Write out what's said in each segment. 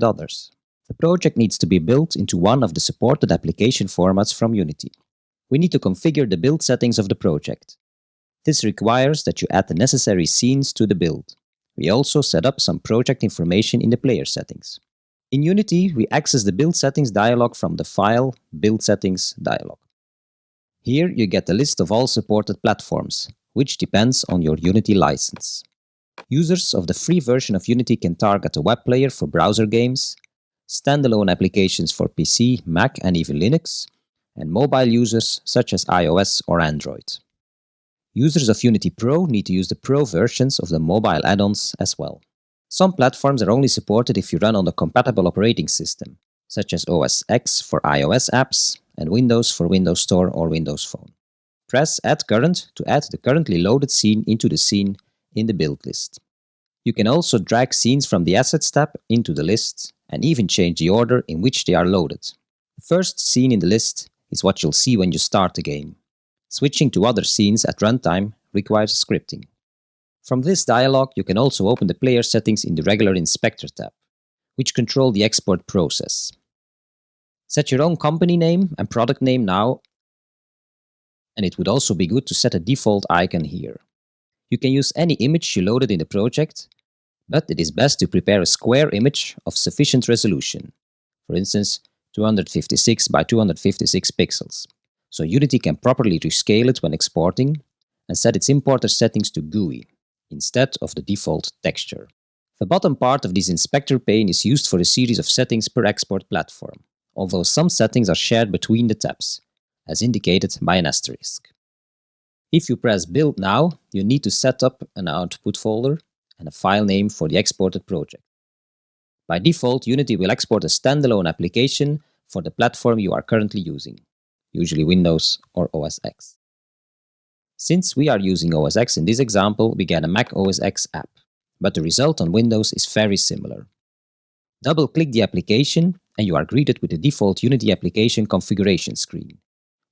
others. The project needs to be built into one of the supported application formats from Unity. We need to configure the build settings of the project. This requires that you add the necessary scenes to the build. We also set up some project information in the player settings. In Unity, we access the build settings dialog from the file build settings dialog. Here you get a list of all supported platforms, which depends on your Unity license. Users of the free version of Unity can target a web player for browser games, standalone applications for PC, Mac, and even Linux, and mobile users such as iOS or Android. Users of Unity Pro need to use the Pro versions of the mobile add-ons as well. Some platforms are only supported if you run on a compatible operating system, such as OS X for iOS apps and Windows for Windows Store or Windows Phone. Press Add Current to add the currently loaded scene into the scene in the build list. You can also drag scenes from the Assets tab into the list and even change the order in which they are loaded. The first scene in the list is what you'll see when you start the game. Switching to other scenes at runtime requires scripting. From this dialog, you can also open the player settings in the regular Inspector tab, which control the export process. Set your own company name and product name now, and it would also be good to set a default icon here. You can use any image you loaded in the project, but it is best to prepare a square image of sufficient resolution, for instance 256 by 256 pixels, so Unity can properly rescale it when exporting and set its importer settings to GUI instead of the default texture. The bottom part of this inspector pane is used for a series of settings per export platform, although some settings are shared between the tabs, as indicated by an asterisk. If you press Build Now, you need to set up an output folder and a file name for the exported project. By default, Unity will export a standalone application for the platform you are currently using, usually Windows or OS X. Since we are using OS X in this example, we get a Mac OS X app, but the result on Windows is very similar. Double-click the application and you are greeted with the default Unity application configuration screen,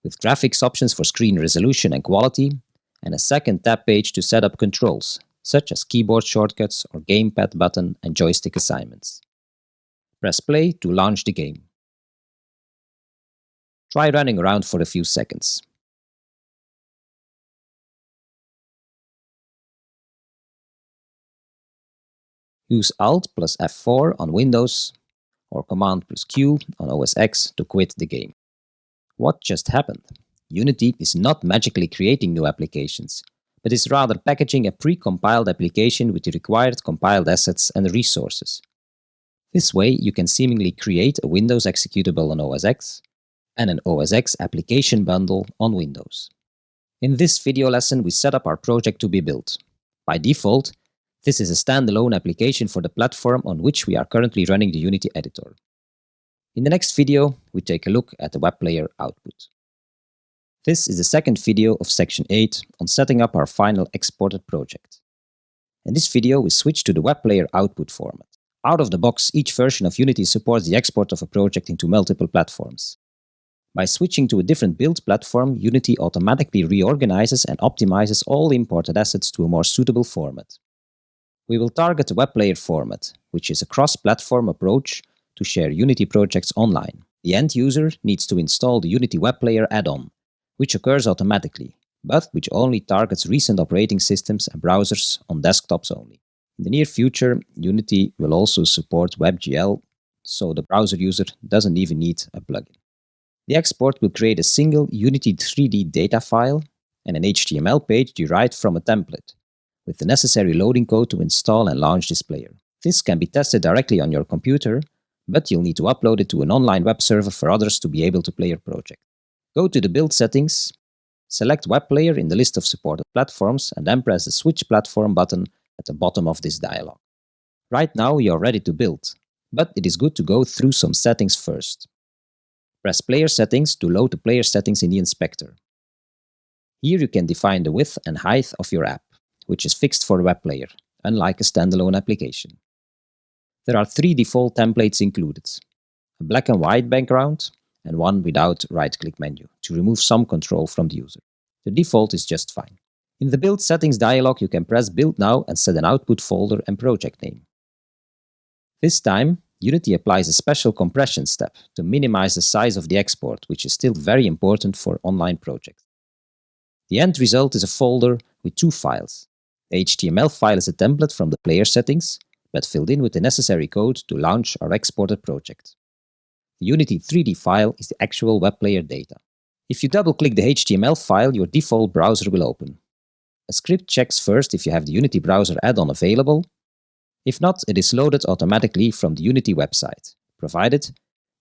with graphics options for screen resolution and quality, and a second tab page to set up controls, such as keyboard shortcuts or gamepad button and joystick assignments. Press play to launch the game. Try running around for a few seconds. Use Alt plus F4 on Windows or Command plus Q on OS X to quit the game. What just happened? Unity is not magically creating new applications, but is rather packaging a pre-compiled application with the required compiled assets and resources. This way, you can seemingly create a Windows executable on OS X and an OS X application bundle on Windows. In this video lesson, we set up our project to be built. By default, this is a standalone application for the platform on which we are currently running the Unity editor. In the next video, we take a look at the web player output. This is the second video of section 8 on setting up our final exported project. In this video, we switch to the web player output format. Out of the box, each version of Unity supports the export of a project into multiple platforms. By switching to a different build platform, Unity automatically reorganizes and optimizes all imported assets to a more suitable format. We will target the web player format, which is a cross-platform approach to share Unity projects online. The end user needs to install the Unity web player add-on, which occurs automatically, but which only targets recent operating systems and browsers on desktops only. In the near future, Unity will also support WebGL, so the browser user doesn't even need a plugin. The export will create a single Unity 3D data file and an HTML page derived from a template, with the necessary loading code to install and launch this player. This can be tested directly on your computer, but you'll need to upload it to an online web server for others to be able to play your project. Go to the Build settings, select Web Player in the list of supported platforms, and then press the Switch Platform button at the bottom of this dialog. Right now you are ready to build, but it is good to go through some settings first. Press Player Settings to load the player settings in the inspector. Here you can define the width and height of your app, which is fixed for a web player, unlike a standalone application. There are 3 default templates included: a black and white background and one without right-click menu, to remove some control from the user. The default is just fine. In the Build Settings dialog, you can press Build Now and set an output folder and project name. This time, Unity applies a special compression step to minimize the size of the export, which is still very important for online projects. The end result is a folder with two files. The HTML file is a template from the player settings, but filled in with the necessary code to launch our exported project. The Unity 3D file is the actual web player data. If you double-click the HTML file, your default browser will open. A script checks first if you have the Unity browser add-on available. If not, it is loaded automatically from the Unity website, provided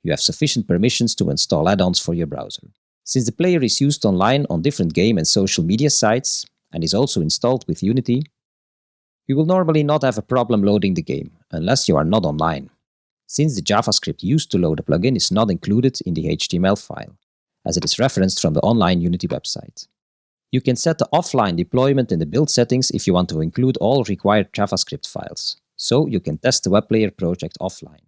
you have sufficient permissions to install add-ons for your browser. Since the player is used online on different game and social media sites, and is also installed with Unity, you will normally not have a problem loading the game, unless you are not online, since the JavaScript used to load the plugin is not included in the HTML file, as it is referenced from the online Unity website. You can set the offline deployment in the build settings if you want to include all required JavaScript files, so you can test the web player project offline.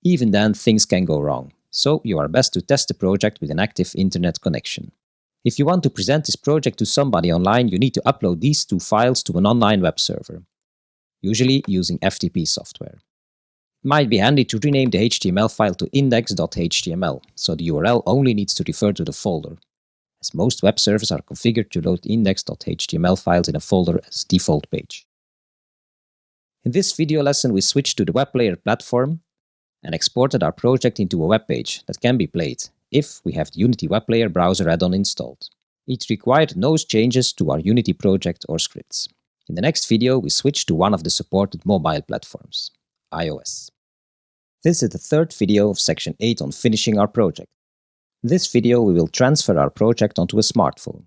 Even then, things can go wrong, so you are best to test the project with an active internet connection. If you want to present this project to somebody online, you need to upload these two files to an online web server, usually using FTP software. It might be handy to rename the HTML file to index.html, so the URL only needs to refer to the folder, as most web servers are configured to load index.html files in a folder as default page. In this video lesson, we switched to the web player platform and exported our project into a web page that can be played if we have the Unity web player browser add-on installed. It required no changes to our Unity project or scripts. In the next video, we switch to one of the supported mobile platforms, iOS. This is the third video of section 8 on finishing our project. In this video, we will transfer our project onto a smartphone.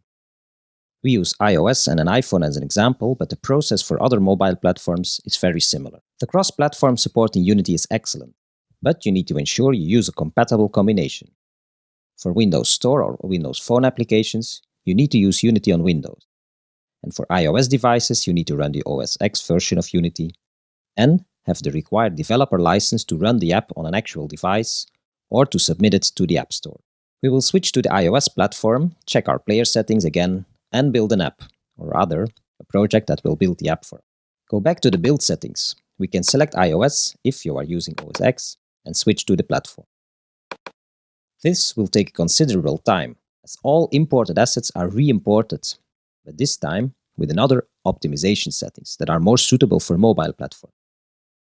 We use iOS and an iPhone as an example, but the process for other mobile platforms is very similar. The cross-platform support in Unity is excellent, but you need to ensure you use a compatible combination. For Windows Store or Windows Phone applications, you need to use Unity on Windows. And for iOS devices, you need to run the OS X version of Unity and have the required developer license to run the app on an actual device or to submit it to the App Store. We will switch to the iOS platform, check our player settings again, and build an app, or rather, a project that will build the app for us. Go back to the build settings. We can select iOS if you are using OS X and switch to the platform. This will take considerable time, as all imported assets are re-imported, but this time with another optimization settings that are more suitable for mobile platforms,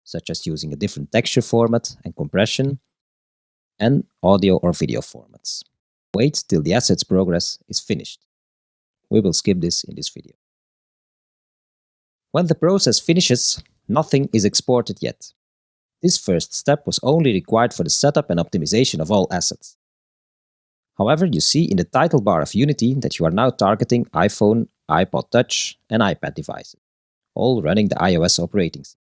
such as using a different texture format and compression, and audio or video formats. Wait till the assets progress is finished. We will skip this in this video. When the process finishes, nothing is exported yet. This first step was only required for the setup and optimization of all assets. However, you see in the title bar of Unity that you are now targeting iPhone, iPod Touch, and iPad devices, all running the iOS operating system.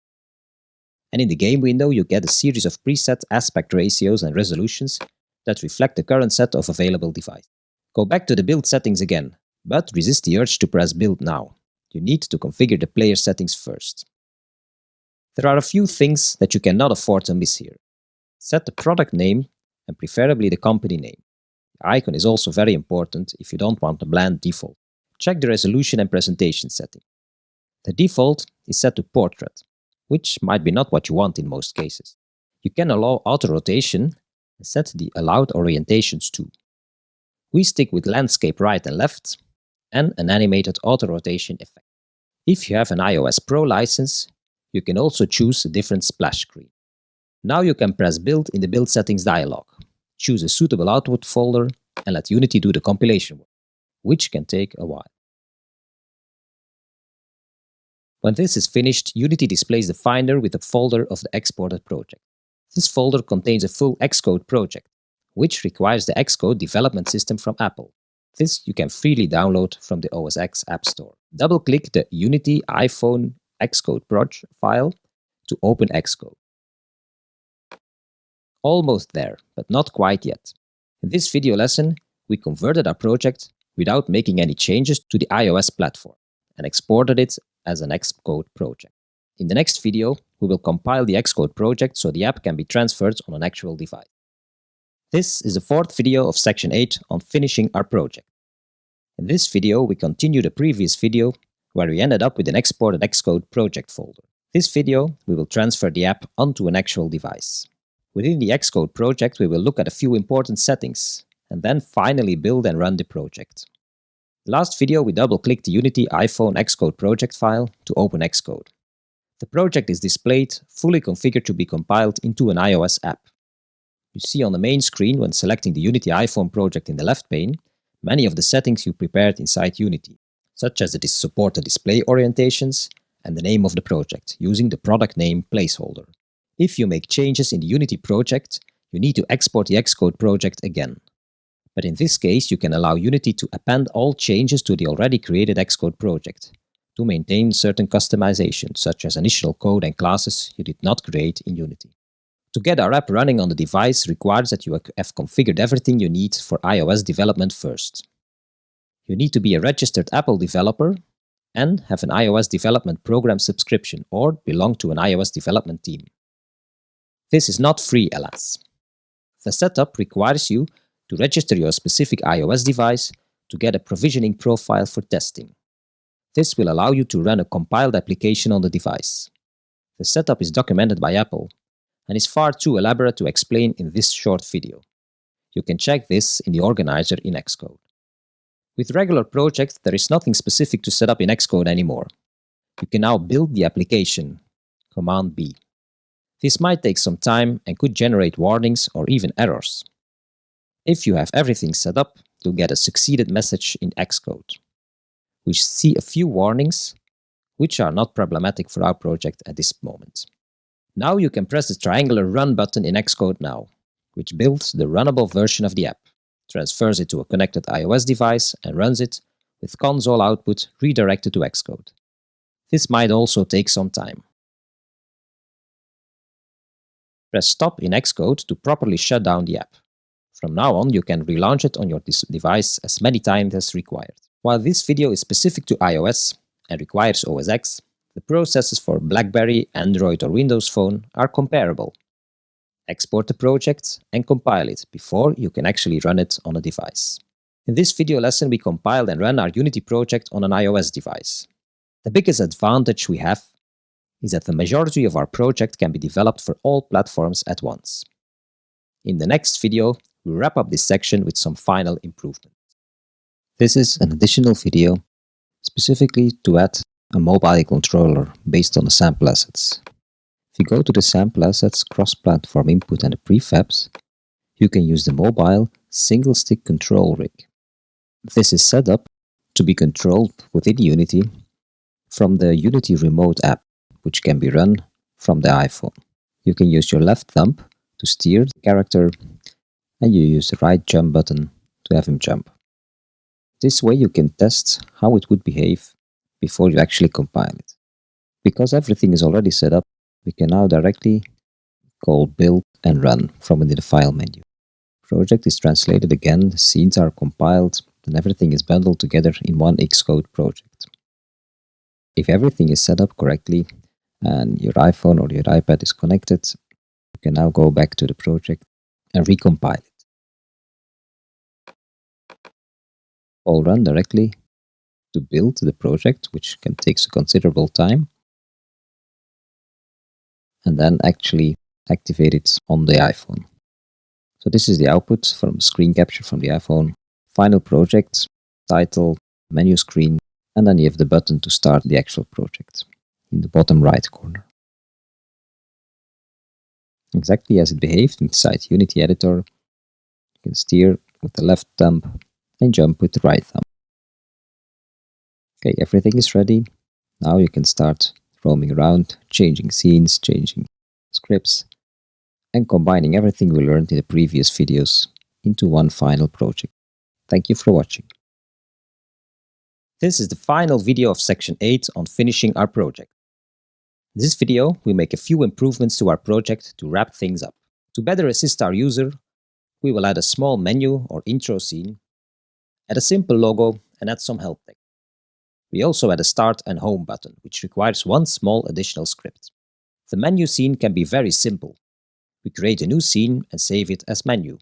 And in the game window, you get a series of preset aspect ratios and resolutions that reflect the current set of available devices. Go back to the build settings again, but resist the urge to press build now. You need to configure the player settings first. There are a few things that you cannot afford to miss here. Set the product name and preferably the company name. The icon is also very important if you don't want a bland default. Check the resolution and presentation setting. The default is set to portrait, which might be not what you want in most cases. You can allow auto-rotation and set the allowed orientations too. We stick with landscape right and left and an animated auto-rotation effect. If you have an iOS Pro license, you can also choose a different splash screen. Now you can press Build in the Build Settings dialog. Choose a suitable output folder and let Unity do the compilation work, which can take a while. When this is finished, Unity displays the Finder with a folder of the exported project. This folder contains a full Xcode project, which requires the Xcode development system from Apple. This you can freely download from the OS X App Store. Double-click the Unity iPhone Xcode project file to open Xcode. Almost there, but not quite yet. In this video lesson, we converted our project without making any changes to the iOS platform and exported it as an Xcode project. In the next video, we will compile the Xcode project so the app can be transferred on an actual device. This is the fourth video of section 8 on finishing our project. In this video, we continue the previous video where we ended up with an exported Xcode project folder. This video, we will transfer the app onto an actual device. Within the Xcode project, we will look at a few important settings, and then finally build and run the project. Last video, we double-clicked the Unity iPhone Xcode project file to open Xcode. The project is displayed, fully configured to be compiled into an iOS app. You see on the main screen, when selecting the Unity iPhone project in the left pane, many of the settings you prepared inside Unity, such as the supported display orientations and the name of the project, using the product name placeholder. If you make changes in the Unity project, you need to export the Xcode project again. But in this case, you can allow Unity to append all changes to the already created Xcode project, to maintain certain customizations, such as initial code and classes you did not create in Unity. To get our app running on the device requires that you have configured everything you need for iOS development first. You need to be a registered Apple developer and have an iOS development program subscription or belong to an iOS development team. This is not free, alas. The setup requires you to register your specific iOS device to get a provisioning profile for testing. This will allow you to run a compiled application on the device. The setup is documented by Apple and is far too elaborate to explain in this short video. You can check this in the organizer in Xcode. With regular projects, there is nothing specific to set up in Xcode anymore. You can now build the application, Command B. This might take some time and could generate warnings or even errors. If you have everything set up, you'll get a succeeded message in Xcode. We see a few warnings, which are not problematic for our project at this moment. Now you can press the triangular Run button in Xcode now, which builds the runnable version of the app, transfers it to a connected iOS device and runs it with console output redirected to Xcode. This might also take some time. Press Stop in Xcode to properly shut down the app. From now on, you can relaunch it on your device as many times as required. While this video is specific to iOS and requires OS X, the processes for BlackBerry, Android or Windows Phone are comparable. Export the project and compile it before you can actually run it on a device. In this video lesson, we compiled and ran our Unity project on an iOS device. The biggest advantage we have is that the majority of our project can be developed for all platforms at once. In the next video, we'll wrap up this section with some final improvements. This is an additional video specifically to add a mobile controller based on the sample assets. If you go to the sample assets, cross-platform input and the prefabs, you can use the mobile single-stick control rig. This is set up to be controlled within Unity from the Unity remote app, which can be run from the iPhone. You can use your left thumb to steer the character and you use the right jump button to have him jump. This way you can test how it would behave before you actually compile it. Because everything is already set up, we can now directly call build and run from within the file menu. Project is translated again, the scenes are compiled, and everything is bundled together in one Xcode project. If everything is set up correctly and your iPhone or your iPad is connected, you can now go back to the project and recompile it. Call run directly to build the project, which can take a considerable time, and then actually activate it on the iPhone. So this is the output from screen capture from the iPhone. Final project, title, menu screen, and then you have the button to start the actual project in the bottom right corner. Exactly as it behaved inside Unity Editor, you can steer with the left thumb and jump with the right thumb. Okay, everything is ready. Now you can start roaming around, changing scenes, changing scripts, and combining everything we learned in the previous videos into one final project. Thank you for watching. This is the final video of section 8 on finishing our project. In this video, we make a few improvements to our project to wrap things up. To better assist our user, we will add a small menu or intro scene, add a simple logo, and add some help text. We also add a start and home button, which requires one small additional script. The menu scene can be very simple. We create a new scene and save it as menu.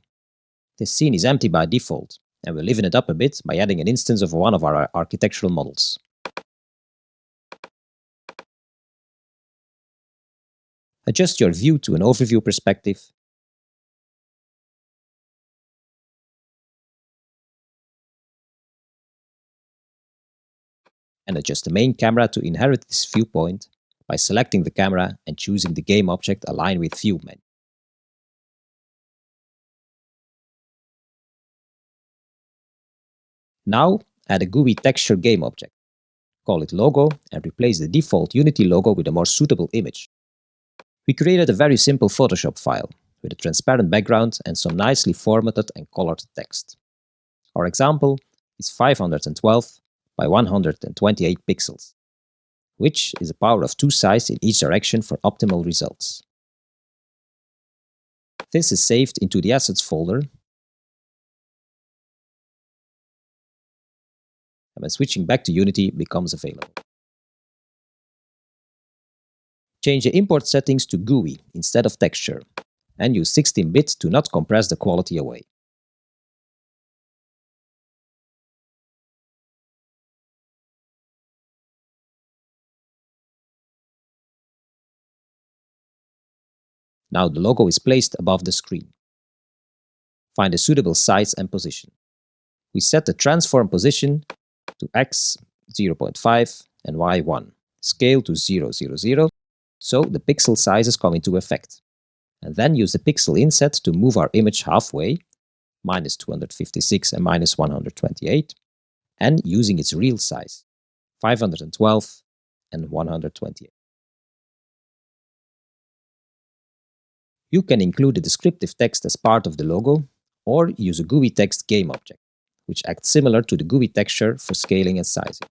This scene is empty by default, and we'll liven it up a bit by adding an instance of one of our architectural models. Adjust your view to an overview perspective. And adjust the main camera to inherit this viewpoint by selecting the camera and choosing the game object Align with View menu. Now add a GUI texture game object. Call it logo and replace the default Unity logo with a more suitable image. We created a very simple Photoshop file with a transparent background and some nicely formatted and colored text. Our example is 512 by 128 pixels, which is a power of 2 size in each direction for optimal results. This is saved into the Assets folder, and when switching back to Unity, it becomes available. Change the import settings to GUI instead of texture, and use 16-bit to not compress the quality away. Now the logo is placed above the screen. Find a suitable size and position. We set the transform position to x 0.5 and y 1, scale to 0, 0, 0, so the pixel sizes come into effect. And then use the pixel inset to move our image halfway, minus 256 and minus 128, and using its real size, 512 and 128. You can include a descriptive text as part of the logo, or use a GUI text game object, which acts similar to the GUI texture for scaling and sizing.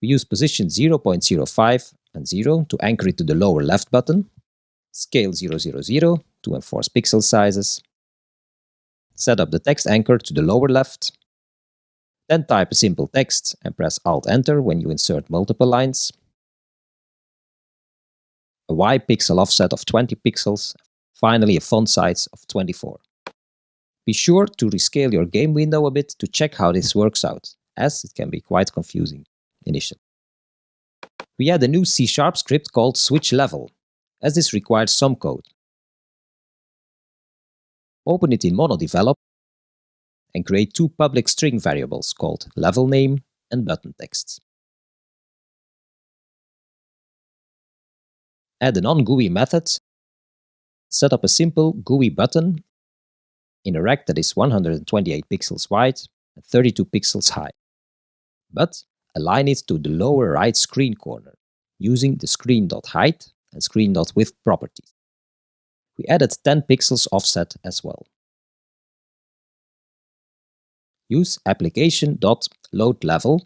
We use position 0.05 and 0 to anchor it to the lower left button, scale 000 to enforce pixel sizes, set up the text anchor to the lower left, then type a simple text and press Alt-Enter when you insert multiple lines, a Y pixel offset of 20 pixels, finally a font size of 24. Be sure to rescale your game window a bit to check how this works out, as it can be quite confusing initially. We add a new C# script called switch level, as this requires some code. Open it in MonoDevelop and create 2 public string variables called level name and button text. Add a non-GUI method. Set up a simple GUI button in a rect that is 128 pixels wide and 32 pixels high. But align it to the lower right screen corner using the screen.height and screen.width properties. We added 10 pixels offset as well. Use application.loadLevel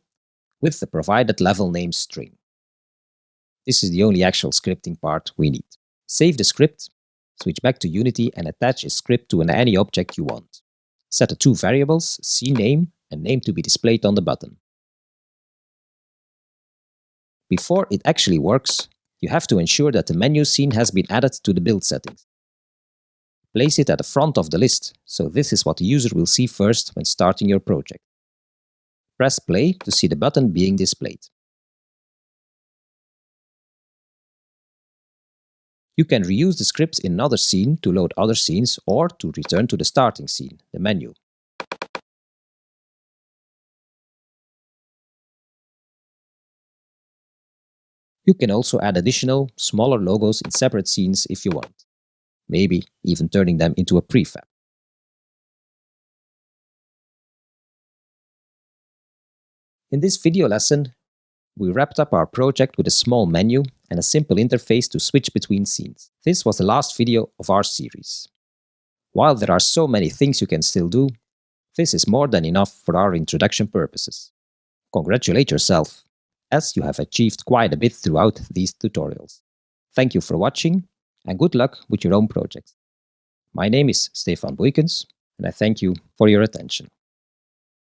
with the provided level name string. This is the only actual scripting part we need. Save the script, switch back to Unity and attach a script to any object you want. Set the 2 variables, CName and name to be displayed on the button. Before it actually works, you have to ensure that the menu scene has been added to the build settings. Place it at the front of the list, so this is what the user will see first when starting your project. Press play to see the button being displayed. You can reuse the scripts in another scene to load other scenes or to return to the starting scene, the menu. You can also add additional, smaller logos in separate scenes if you want, maybe even turning them into a prefab. In this video lesson, we wrapped up our project with a small menu and a simple interface to switch between scenes. This was the last video of our series. While there are so many things you can still do, this is more than enough for our introduction purposes. Congratulate yourself, as you have achieved quite a bit throughout these tutorials. Thank you for watching, and good luck with your own projects. My name is Stefan Boykens, and I thank you for your attention.